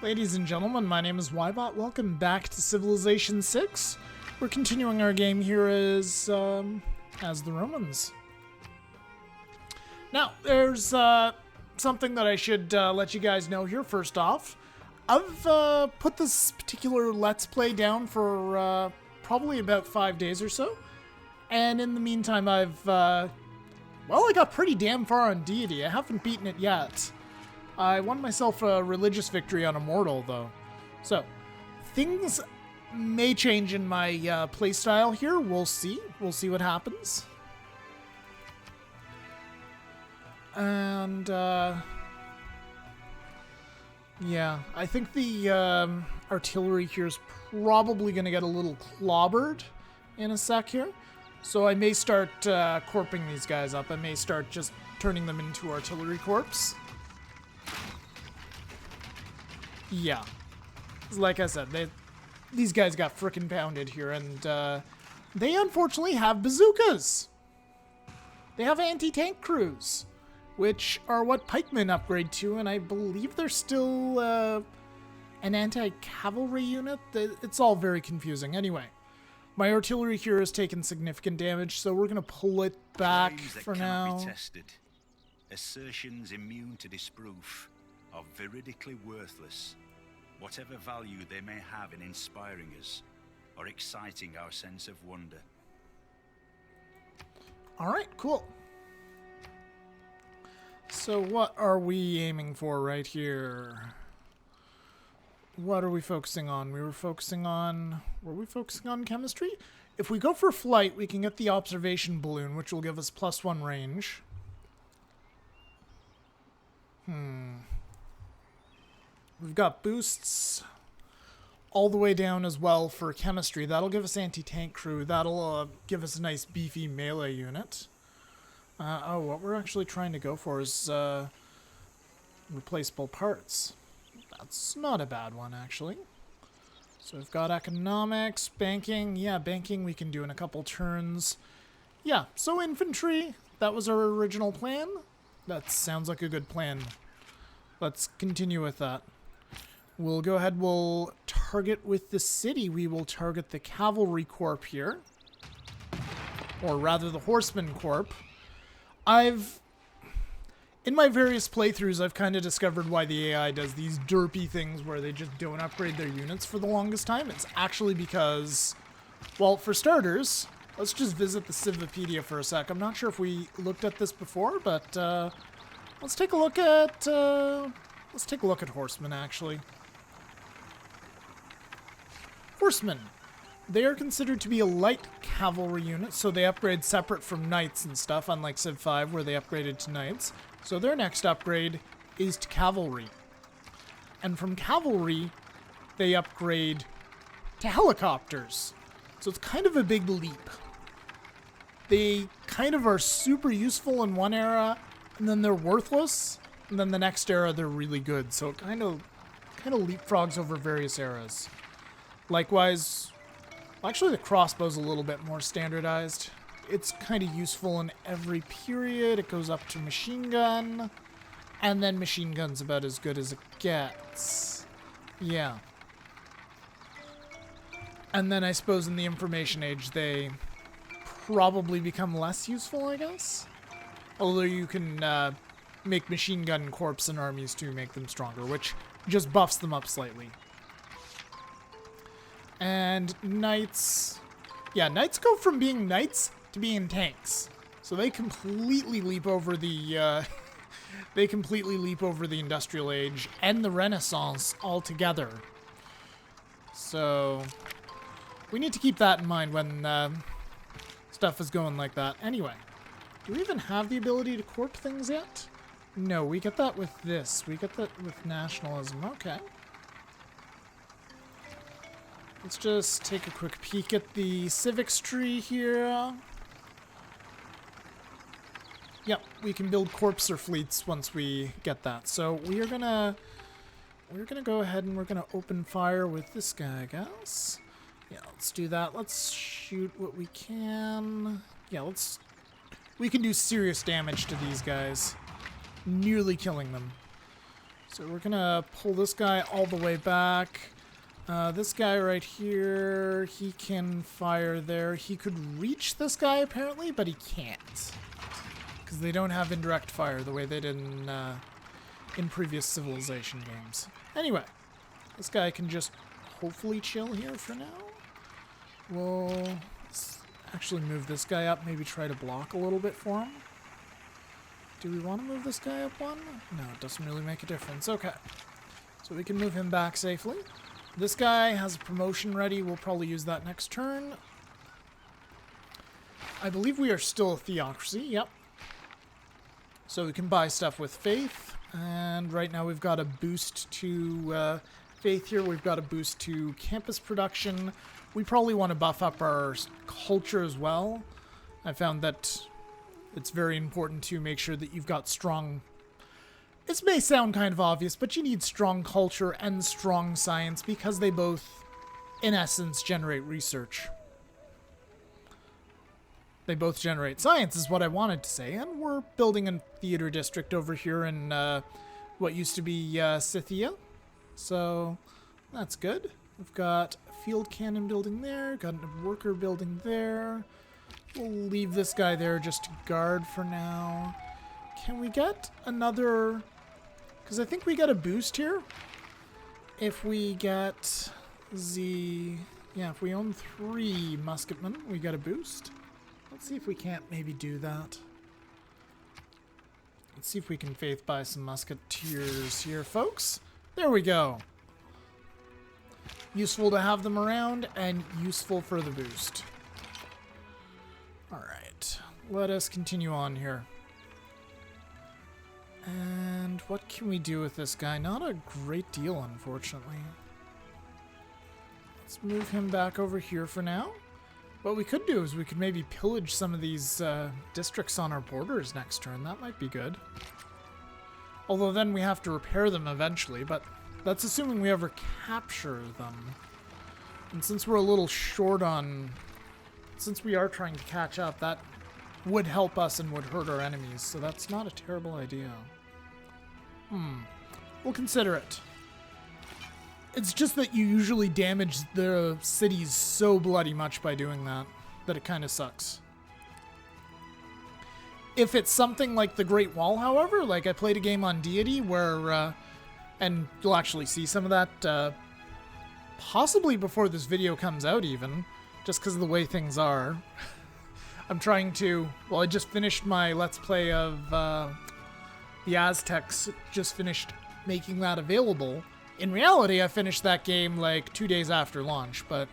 Ladies and gentlemen, my name is Ybot. Welcome back to Civilization 6. We're continuing our game here as the Romans. Now, there's something that I should let you guys know here first off. I've put this particular Let's Play down for probably about 5 days or so. And in the meantime, I've, I got pretty damn far on Deity. I haven't beaten it yet. I won myself a religious victory on Immortal, though. So, things may change in my playstyle here. We'll see. We'll see what happens. And, yeah, I think the artillery here is probably going to get a little clobbered in a sec here. So I may start corping these guys up. I may start just turning them into artillery corps. Yeah. Like I said, these guys got frickin' pounded here, and they unfortunately have bazookas. They have anti-tank crews, which are what pikemen upgrade to, and I believe they're still an anti-cavalry unit. It's all very confusing. Anyway, my artillery here has taken significant damage, so we're going to pull it back for now. Be tested. Assertions immune to disproof are veridically worthless, whatever value they may have in inspiring us or exciting our sense of wonder. Alright, cool. So what are we aiming for right here? What are we focusing on? Were we focusing on chemistry? If we go for flight, we can get the observation balloon, which will give us +1 range. We've got boosts all the way down as well for chemistry. That'll give us anti-tank crew. That'll give us a nice beefy melee unit. What we're actually trying to go for is replaceable parts. That's not a bad one, actually. So we've got economics, banking. Yeah, banking we can do in a couple turns. Yeah, so infantry, that was our original plan. That sounds like a good plan. Let's continue with that. We'll go ahead, we'll target with the city. We will target the cavalry corps here. Or rather, the horseman corps. In my various playthroughs, I've kind of discovered why the AI does these derpy things where they just don't upgrade their units for the longest time. It's actually because, well, for starters, let's just visit the Civipedia for a sec. I'm not sure if we looked at this before, but let's take a look at horsemen, actually. Horsemen. They are considered to be a light cavalry unit, so they upgrade separate from knights and stuff, unlike Civ 5 where they upgraded to knights. So their next upgrade is to cavalry. And from cavalry, they upgrade to helicopters. So it's kind of a big leap. They kind of are super useful in one era, and then they're worthless, and then the next era they're really good. So it kind of leapfrogs over various eras. Likewise, actually the crossbow's a little bit more standardized. It's kind of useful in every period. It goes up to machine gun, and then machine gun's about as good as it gets. Yeah. And then I suppose in the information age they probably become less useful, I guess. Although you can make machine gun corps in armies to make them stronger, which just buffs them up slightly. And knights, yeah, knights go from being knights to being tanks. So they completely leap over the Industrial Age and the Renaissance altogether. So we need to keep that in mind when stuff is going like that. Anyway, do we even have the ability to corp things yet? No, we get that with this. We get that with nationalism. Okay. Let's just take a quick peek at the civics tree here. Yep, we can build corps or fleets once we get that. So we're gonna go ahead and we're gonna open fire with this guy, I guess. Yeah, let's do that. Let's shoot what we can. Yeah, we can do serious damage to these guys. Nearly killing them. So we're gonna pull this guy all the way back. This guy right here, he can fire there. He could reach this guy apparently, but he can't. Because they don't have indirect fire the way they did in previous Civilization games. Anyway, this guy can just hopefully chill here for now. We'll actually move this guy up, maybe try to block a little bit for him. Do we want to move this guy up one? No, it doesn't really make a difference. Okay. So we can move him back safely. This guy has a promotion ready. We'll probably use that next turn. I believe we are still a theocracy. Yep. So we can buy stuff with faith. And right now we've got a boost to faith here. We've got a boost to campus production. We probably want to buff up our culture as well. I found that it's very important to make sure that you've got strong... This may sound kind of obvious, but you need strong culture and strong science because they both, in essence, generate research. They both generate science, is what I wanted to say. And we're building a theater district over here in what used to be Scythia. So that's good. We've got a field cannon building there, got a worker building there. We'll leave this guy there just to guard for now. Can we get another... Because I think we get a boost here. If we get the... Yeah, if we own 3 musketmen, we get a boost. Let's see if we can't maybe do that. Let's see if we can faith buy some musketeers here, folks. There we go. Useful to have them around and useful for the boost. Alright, let us continue on here. And what can we do with this guy? Not a great deal, unfortunately. Let's move him back over here for now. What we could do is we could maybe pillage some of these districts on our borders next turn. That might be good. Although then we have to repair them eventually, but that's assuming we ever capture them. And since we're a little short on... Since we are trying to catch up, that would help us and would hurt our enemies, so that's not a terrible idea. We'll consider it. It's just that you usually damage the cities so bloody much by doing that, that it kind of sucks. If it's something like the Great Wall, however, like I played a game on Deity where, and you'll actually see some of that possibly before this video comes out even, just because of the way things are. I'm trying to, well, I just finished my Let's Play of the Aztecs, just finished making that available. In reality, I finished that game like 2 days after launch, but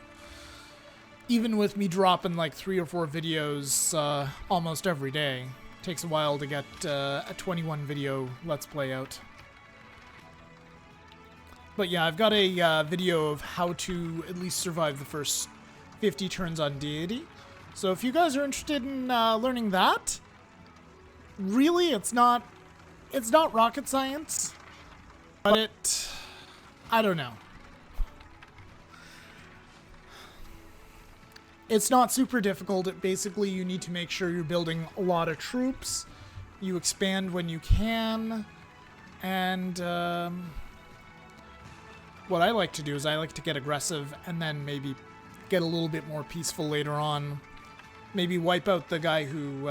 even with me dropping like 3 or 4 videos almost every day, it takes a while to get a 21 video Let's Play out. But yeah, I've got a video of how to at least survive the first 50 turns on Deity. So if you guys are interested in learning that, really, it's not rocket science, but I don't know. It's not super difficult. Basically, you need to make sure you're building a lot of troops. You expand when you can, and what I like to do is I like to get aggressive and then maybe get a little bit more peaceful later on. Maybe wipe out the guy who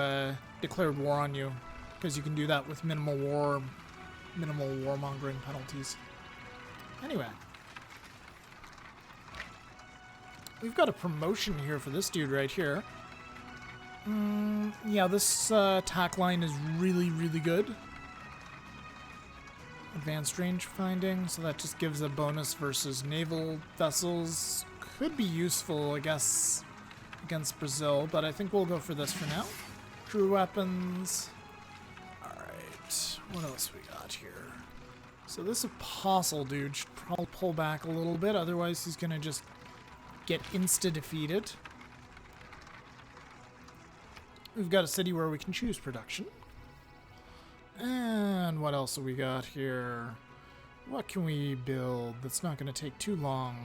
declared war on you, because you can do that with minimal warmongering penalties. Anyway, we've got a promotion here for this dude right here. Yeah, this attack line is really, really good. Advanced range finding, so that just gives a bonus versus naval vessels. Could be useful, I guess, against Brazil, but I think we'll go for this for now. Crew weapons. Alright, what else we got here? So this apostle dude should probably pull back a little bit, otherwise he's gonna just get insta-defeated. We've got a city where we can choose production. And what else have we got here? What can we build that's not gonna take too long?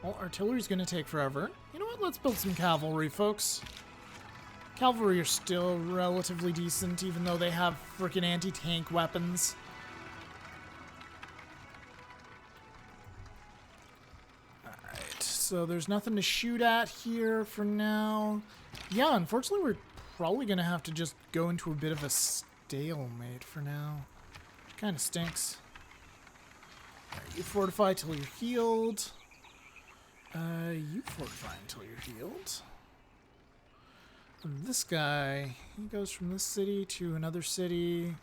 Well, artillery's gonna take forever. You know what? Let's build some cavalry, folks. Cavalry are still relatively decent, even though they have freaking anti-tank weapons. So there's nothing to shoot at here for now. Yeah, unfortunately we're probably going to have to just go into a bit of a stalemate for now. Which kind of stinks. Alright, you fortify till you're healed. You fortify until you're healed. And this guy, he goes from this city to another city.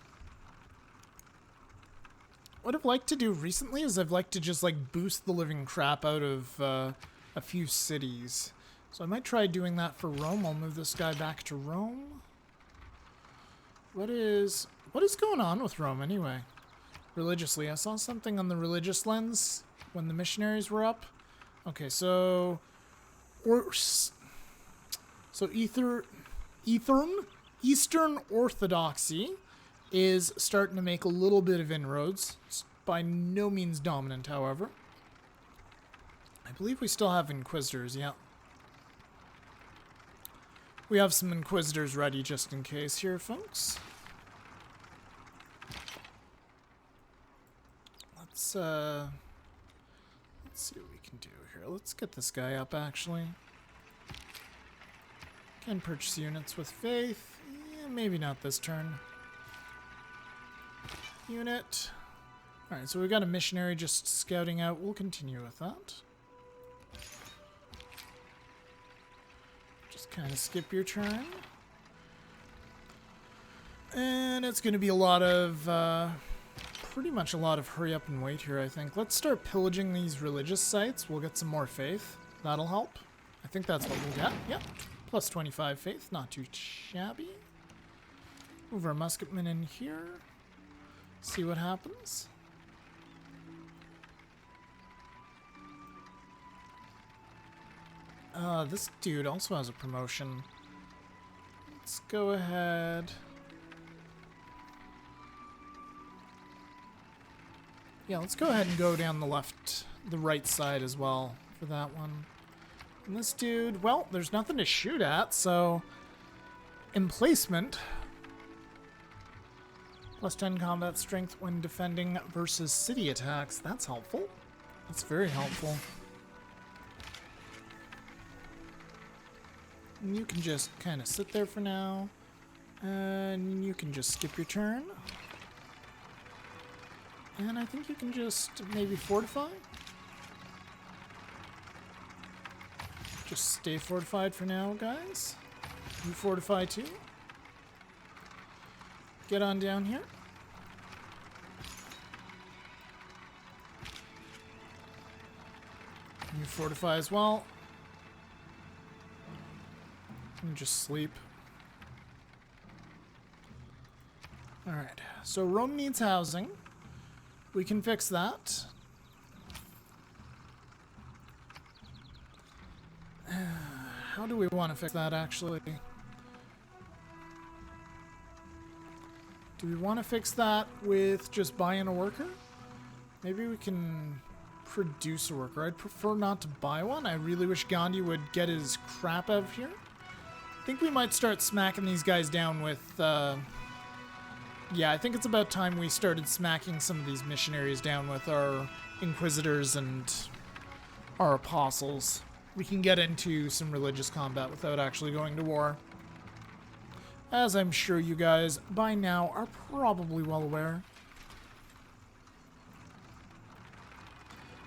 What I've liked to do recently is I've liked to just like boost the living crap out of a few cities. So I might try doing that for Rome. I'll move this guy back to Rome. What is going on with Rome anyway? Religiously, I saw something on the religious lens when the missionaries were up. Okay, so Eastern Orthodoxy is starting to make a little bit of inroads. It's by no means dominant, however. I believe we still have Inquisitors, yeah. We have some Inquisitors ready just in case here, folks. Let's see what we can do here. Let's get this guy up, actually. Can purchase units with faith. Yeah, maybe not this turn. Unit. Alright, so we got a missionary just scouting out. We'll continue with that. Just kind of skip your turn. And it's going to be a lot of, pretty much a lot of hurry up and wait here, I think. Let's start pillaging these religious sites. We'll get some more faith. That'll help. I think that's what we'll get. Yep. Plus 25 faith. Not too shabby. Move our musketmen in here. See what happens. This dude also has a promotion. Let's go ahead. Yeah, let's go ahead and go down the right side as well for that one. And this dude, well, there's nothing to shoot at, so emplacement. Plus 10 combat strength when defending versus city attacks. That's helpful. That's very helpful. And you can just kind of sit there for now. And you can just skip your turn. And I think you can just maybe fortify. Just stay fortified for now, guys. You fortify too. Get on down here. You fortify as well. And just sleep. Alright, so Rome needs housing. We can fix that. How do we want to fix that, actually? Do we want to fix that with just buying a worker? Maybe we can produce a worker. I'd prefer not to buy one. I really wish Gandhi would get his crap out of here. I think we might start smacking these guys down with... yeah, I think it's about time we started smacking some of these missionaries down with our Inquisitors and our Apostles. We can get into some religious combat without actually going to war. As I'm sure you guys, by now, are probably well aware.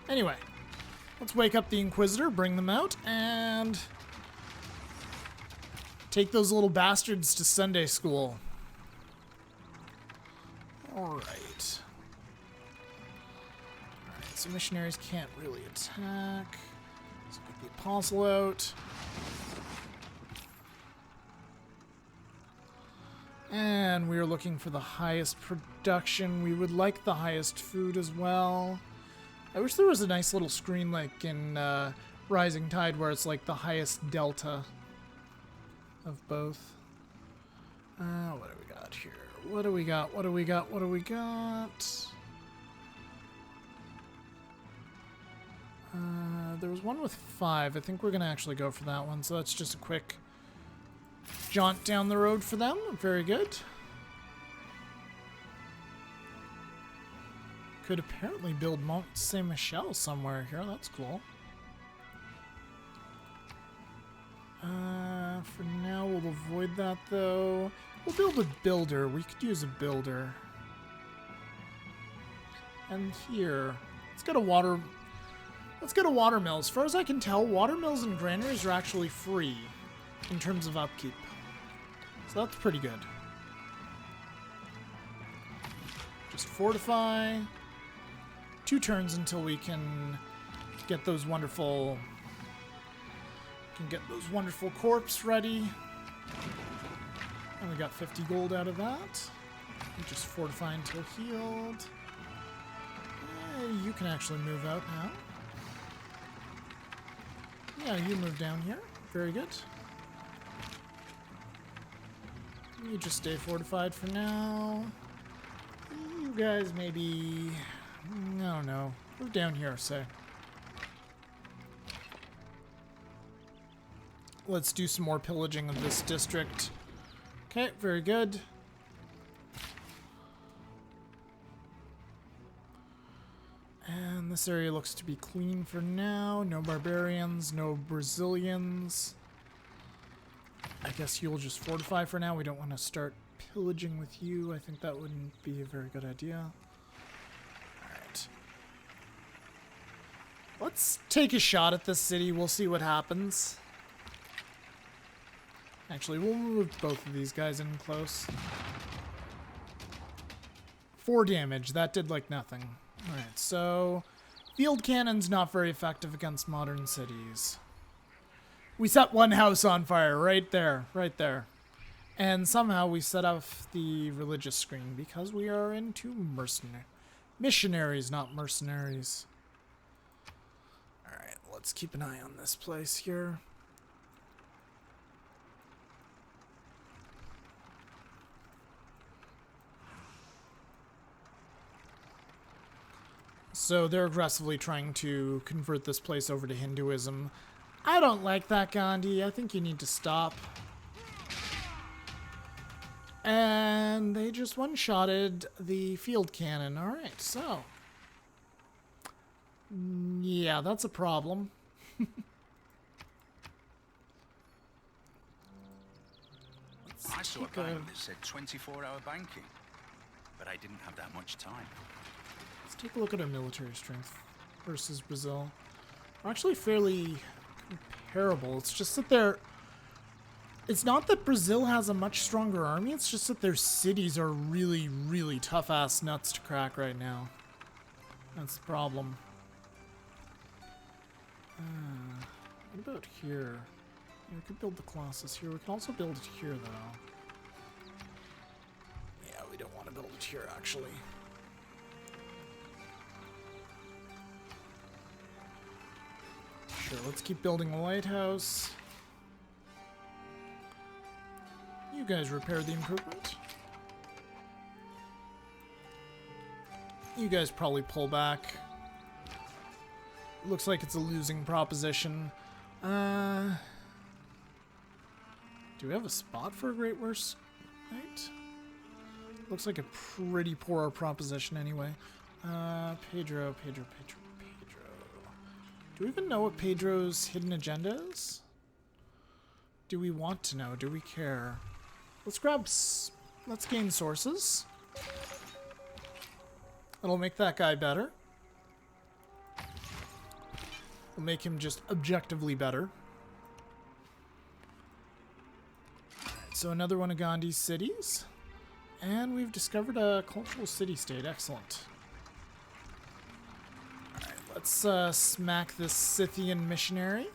Anyway, let's wake up the Inquisitor, bring them out, and take those little bastards to Sunday school. Alright. Alright, so missionaries can't really attack. Let's get the Apostle out. And we're looking for the highest production. We would like the highest food as well. I wish there was a nice little screen like in Rising Tide where it's like the highest delta of both. What do we got here? What do we got? What do we got? What do we got? There was one with 5. I think we're going to actually go for that one. So that's just a quick jaunt down the road for them. Very good. Could apparently build Mont Saint Michel somewhere here. That's cool. For now, we'll avoid that, though. We'll build a builder. We could use a builder. And here, let's get a water... Let's get a watermill. As far as I can tell, watermills and granaries are actually free in terms of upkeep. So that's pretty good. Just fortify. 2 turns until we can get those wonderful... corpse ready. And we got 50 gold out of that. We just fortify until healed. You can actually move out now. Yeah, you move down here. Very good. You just stay fortified for now. You guys maybe... I don't know. Move down here, say. Let's do some more pillaging of this district. Okay, very good. And this area looks to be clean for now. No barbarians, no Brazilians. I guess you'll just fortify for now. We don't want to start pillaging with you. I think that wouldn't be a very good idea. Alright. Let's take a shot at this city. We'll see what happens. Actually, we'll move both of these guys in close. 4 damage. That did like nothing. Alright, so... Field cannon's not very effective against modern cities. We set one house on fire right there. Right there. And somehow we set off the religious screen because we are into missionaries, not mercenaries. Alright, let's keep an eye on this place here. So they're aggressively trying to convert this place over to Hinduism. I don't like that, Gandhi. I think you need to stop. And they just one-shotted the field cannon. Alright, so. Yeah, that's a problem. I saw a bank that said 24-hour banking, but I didn't have that much time. Let's take a look at our military strength versus Brazil. We're actually fairly comparable. It's just that they're... It's not that Brazil has a much stronger army, it's just that their cities are really, really tough-ass nuts to crack right now. That's the problem. What about here? Yeah, we could build the Colossus here. We can also build it here, though. Yeah, we don't want to build it here, actually. Sure, let's keep building a lighthouse. You guys repair the improvement. You guys probably pull back. Looks like it's a losing proposition. Do we have a spot for a Great Worst Knight? Looks like a pretty poor proposition anyway. Pedro. Do we even know what Pedro's hidden agenda is? Do we want to know? Do we care? Let's gain sources. It'll make that guy better. We'll make him just objectively better. Alright, so another one of Gandhi's cities. And we've discovered a cultural city-state. Excellent. Alright, let's smack this Scythian missionary.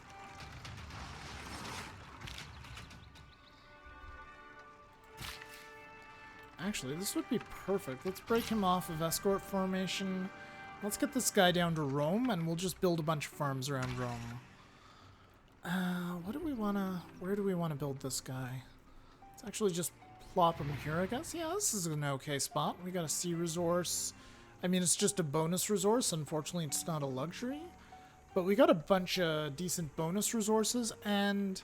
Actually, this would be perfect. Let's break him off of escort formation. Let's get this guy down to Rome, and we'll just build a bunch of farms around Rome. What do we wanna... Where do we want to build this guy? Let's actually just plop him here, I guess. Yeah, this is an okay spot. We got a sea resource. I mean, it's just a bonus resource. Unfortunately, it's not a luxury. But we got a bunch of decent bonus resources, and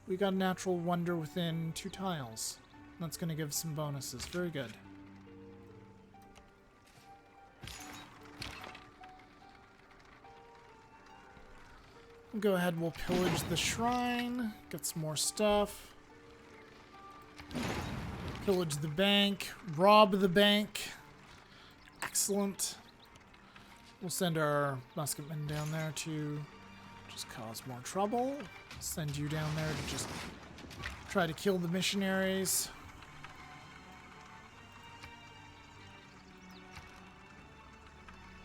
we got a natural wonder within 2 tiles. That's going to give some bonuses. Very good. Go ahead, we'll pillage the shrine, get some more stuff. Pillage the bank, rob the bank. Excellent. We'll send our musketmen down there to just cause more trouble. Send you down there to just try to kill the missionaries.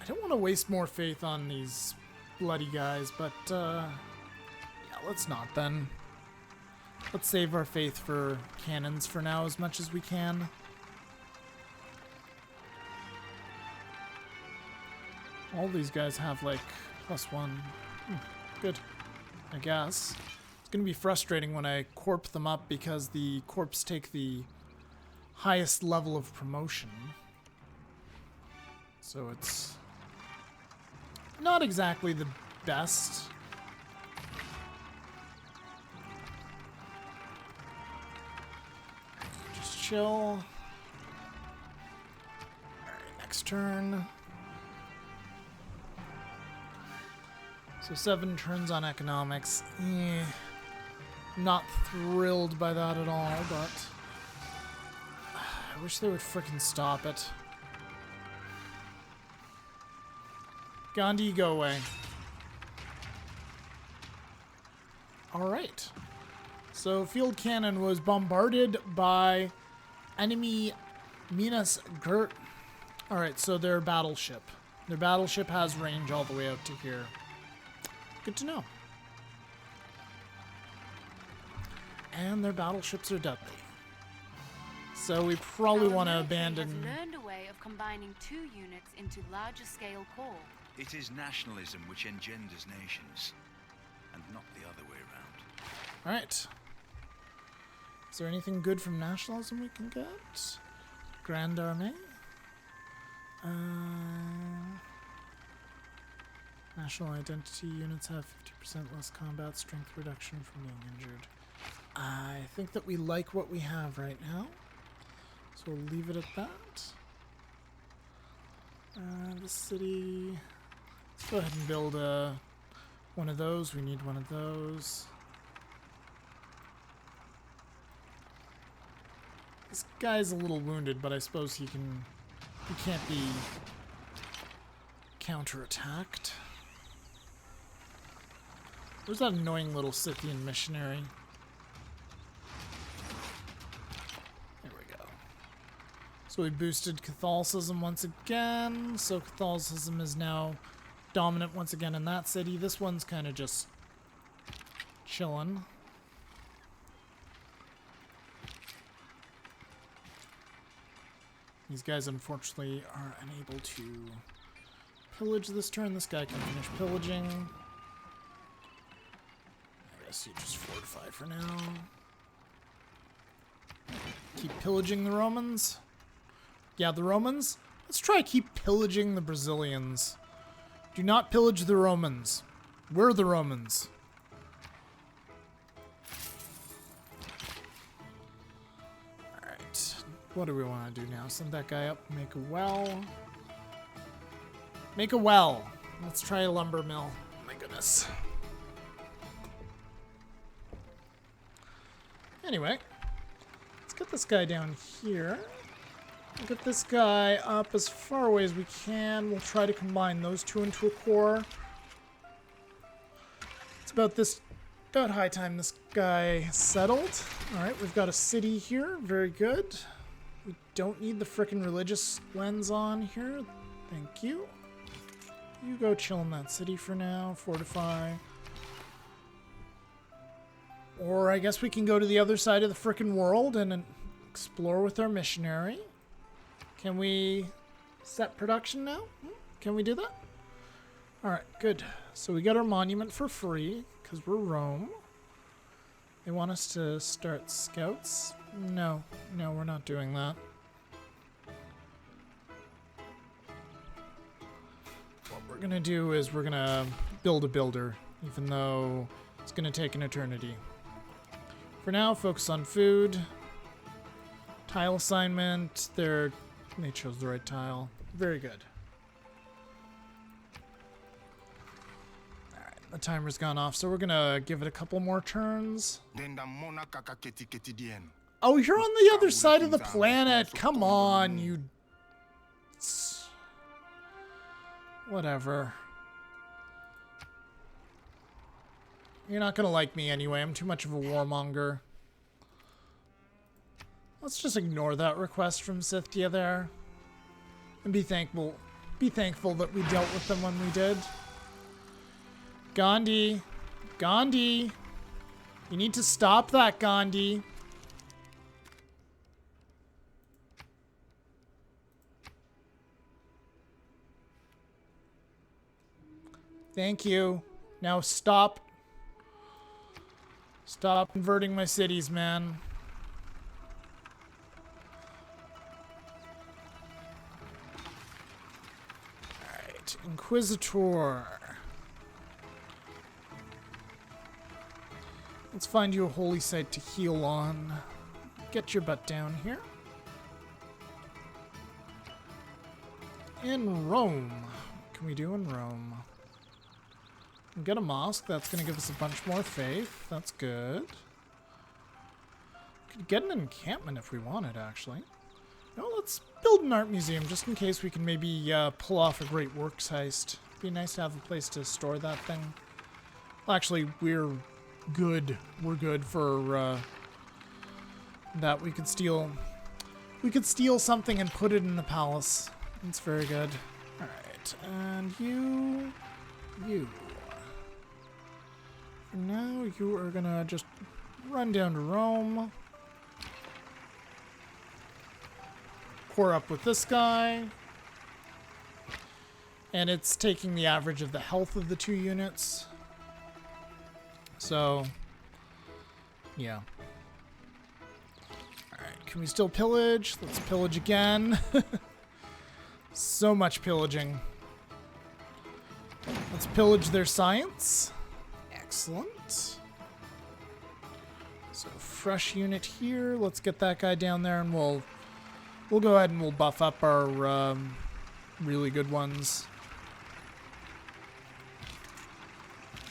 I don't want to waste more faith on these bloody guys, but yeah, let's not then. Let's save our faith for cannons for now as much as we can. All these guys have like +1. Good, I guess. It's gonna be frustrating when I corp them up because the corps take the highest level of promotion. So it's not exactly the best. Just chill. Alright, next turn. So 7 turns on economics. Not thrilled by that at all, but I wish they would frickin' stop it. Gandhi, go away. Alright. So field cannon was bombarded by enemy Minas Gert. Alright, so their battleship. Their battleship has range all the way out to here. Good to know. And their battleships are deadly. So we probably want to abandon... has learned a way of combining 2 units into larger scale core. It is nationalism which engenders nations, and not the other way around. Alright. Is there anything good from nationalism we can get? Grand Armée? National identity units have 50% less combat strength reduction from being injured. I think that we like what we have right now, so we'll leave it at that. The city... Let's go ahead and build one of those. We need one of those. This guy's a little wounded, but I suppose he can't be counterattacked. Where's that annoying little Scythian missionary? There we go. So we boosted Catholicism once again. So Catholicism is now dominant once again in that city. This one's kind of just chilling. These guys unfortunately are unable to pillage this turn. This guy can finish pillaging. I guess you just fortify for now. Keep pillaging the Romans. Yeah, the Romans. Let's try keep pillaging the Brazilians. Do not pillage the Romans. We're the Romans. Alright. What do we want to do now? Send that guy up. Make a well. Make a well. Let's try a lumber mill. My goodness. Anyway. Let's get this guy down here. Get this guy up as far away as we can. We'll try to combine those two into a core. It's about high time this guy settled. Alright, we've got a city here. Very good. We don't need the frickin' religious lens on here. Thank you. You go chill in that city for now. Fortify. Or I guess we can go to the other side of the frickin' world and explore with our missionary. Can we set production now? Can we do that? Alright, good. So we got our monument for free, because we're Rome. They want us to start scouts? No, we're not doing that. What we're going to do is we're going to build a builder, even though it's going to take an eternity. For now, focus on food. Tile assignment, they chose the right tile. Very good. Alright, The timer's gone off, so we're gonna give it a couple more turns. Oh, you're on the other side of the planet. Come on, you... Whatever. You're not gonna like me anyway. I'm too much of a warmonger. Let's just ignore that request from Scythia there. And be thankful that we dealt with them when we did. Gandhi. Gandhi. You need to stop that, Gandhi. Thank you. Now stop. Stop inverting my cities, man. Alright, Inquisitor. Let's find you a holy site to heal on. Get your butt down here. In Rome. What can we do in Rome? Get a mosque. That's going to give us a bunch more faith. That's good. Could get an encampment if we wanted, actually. No, let's build an art museum just in case we can maybe pull off a great works heist. Be nice to have a place to store that thing. Well, actually, we're good. We're good for that. We could steal something and put it in the palace. That's very good. All right, and you. Now you are gonna just run down to Rome. Core up with this guy. And it's taking the average of the health of the two units. So, yeah. Alright, can we still pillage? Let's pillage again. So much pillaging. Let's pillage their science. Excellent. So fresh unit here. Let's get that guy down there, and we'll go ahead and we'll buff up our really good ones.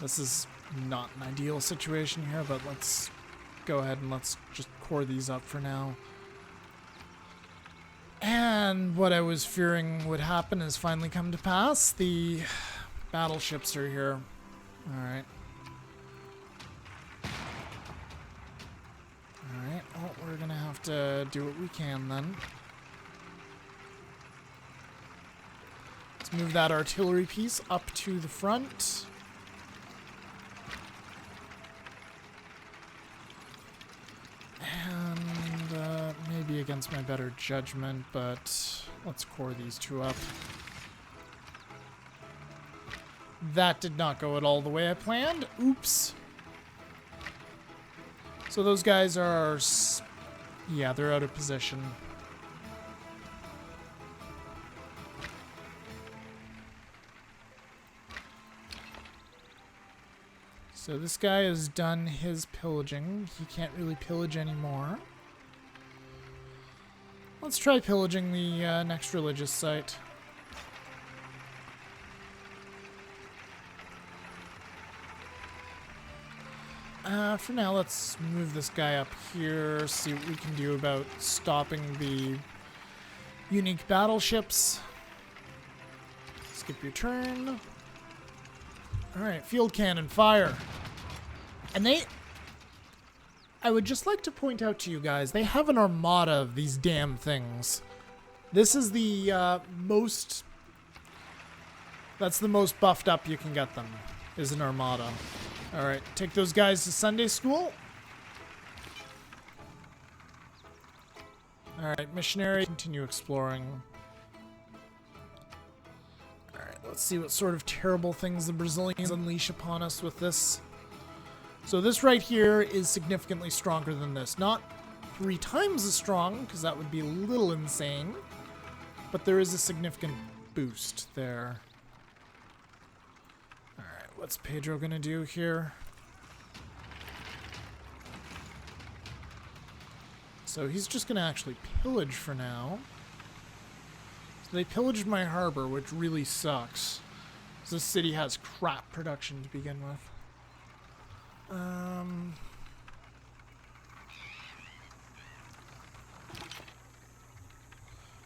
This is not an ideal situation here, but let's go ahead and let's just core these up for now. And what I was fearing would happen has finally come to pass. The battleships are here. All right. Alright, well, we're gonna have to do what we can then. Let's move that artillery piece up to the front. And maybe against my better judgment, but let's core these two up. That did not go at all the way I planned. Oops. So those guys are, yeah, they're out of position. So this guy has done his pillaging. He can't really pillage anymore. Let's try pillaging the next religious site. For now, let's move this guy up here, see what we can do about stopping the unique battleships. Skip your turn. Alright, field cannon, fire. And I would just like to point out to you guys, they have an armada of these damn things. This is the that's the most buffed up you can get them, is an armada. Alright, take those guys to Sunday school. Alright, missionary, continue exploring. Alright, let's see what sort of terrible things the Brazilians unleash upon us with this. So this right here is significantly stronger than this. Not 3 times as strong, because that would be a little insane. But there is a significant boost there. What's Pedro gonna do here? So he's just gonna actually pillage for now. So they pillaged my harbor, which really sucks. This city has crap production to begin with.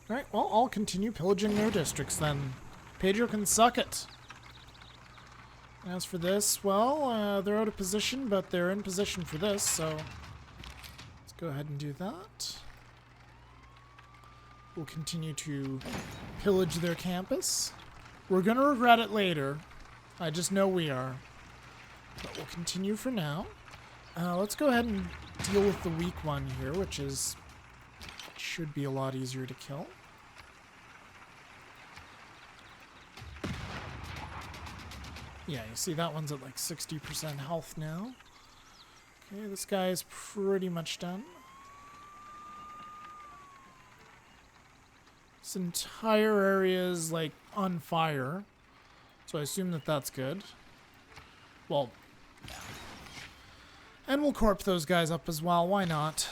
Alright, well, I'll continue pillaging their districts then. Pedro can suck it. As for this, well, they're out of position, but they're in position for this, so let's go ahead and do that. We'll continue to pillage their campus. We're gonna regret it later. I just know we are. But we'll continue for now. Let's go ahead and deal with the weak one here, which should be a lot easier to kill. Yeah, you see that one's at like 60% health now. Okay, this guy is pretty much done. This entire area is like on fire, so I assume that that's good. Well, yeah. And we'll corp those guys up as well, why not?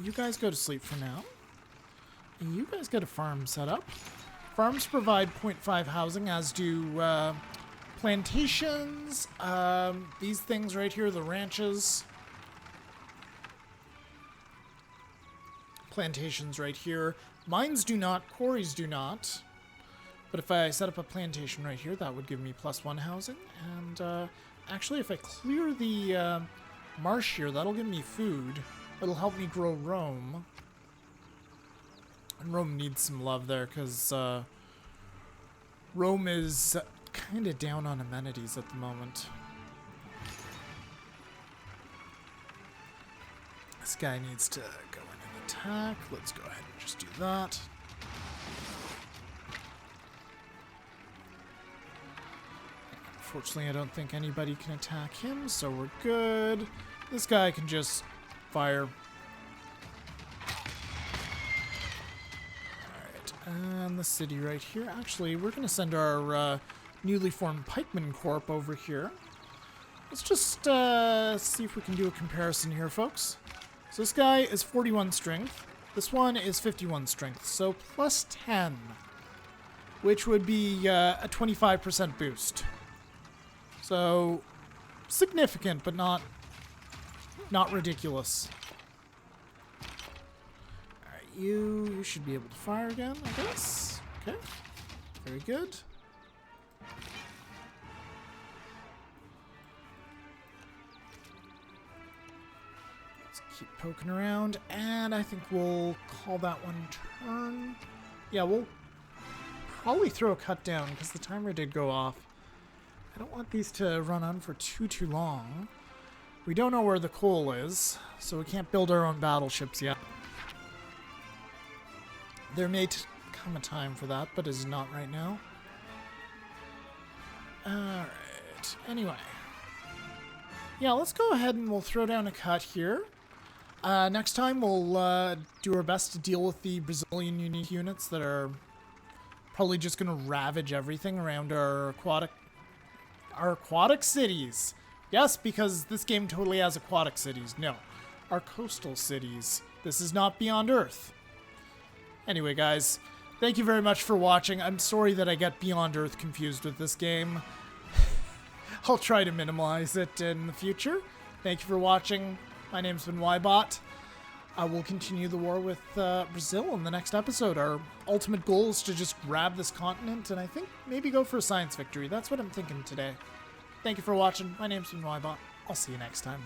You guys go to sleep for now. You guys get a farm set up. Farms provide 0.5 housing, as do plantations. These things right here, the ranches. Plantations right here. Mines do not, quarries do not. But if I set up a plantation right here, that would give me +1 housing. And actually, if I clear the marsh here, that'll give me food. It'll help me grow Rome. And Rome needs some love there, because Rome is kind of down on amenities at the moment. This guy needs to go in and attack. Let's go ahead and just do that. Unfortunately, I don't think anybody can attack him, so we're good. This guy can just fire. And the city right here. Actually, we're going to send our newly formed pikeman corps over here. Let's just see if we can do a comparison here, folks. So this guy is 41 strength. This one is 51 strength. So +10, which would be a 25% boost. So significant, but not ridiculous. You should be able to fire again, I guess. Okay. Very good. Let's keep poking around, and I think we'll call that one turn. Yeah, we'll probably throw a cut down, because the timer did go off. I don't want these to run on for too long. We don't know where the coal is, so we can't build our own battleships yet. There may come a time for that, but is not right now. Alright, anyway. Yeah, let's go ahead and we'll throw down a cut here. Next time we'll do our best to deal with the Brazilian unique units that are probably just going to ravage everything around our aquatic cities. Yes, because this game totally has aquatic cities. No, our coastal cities. This is not Beyond Earth. Anyway, guys, thank you very much for watching. I'm sorry that I get Beyond Earth confused with this game. I'll try to minimize it in the future. Thank you for watching. My name's been Ybot. I will continue the war with Brazil in the next episode. Our ultimate goal is to just grab this continent and I think maybe go for a science victory. That's what I'm thinking today. Thank you for watching. My name's been Ybot. I'll see you next time.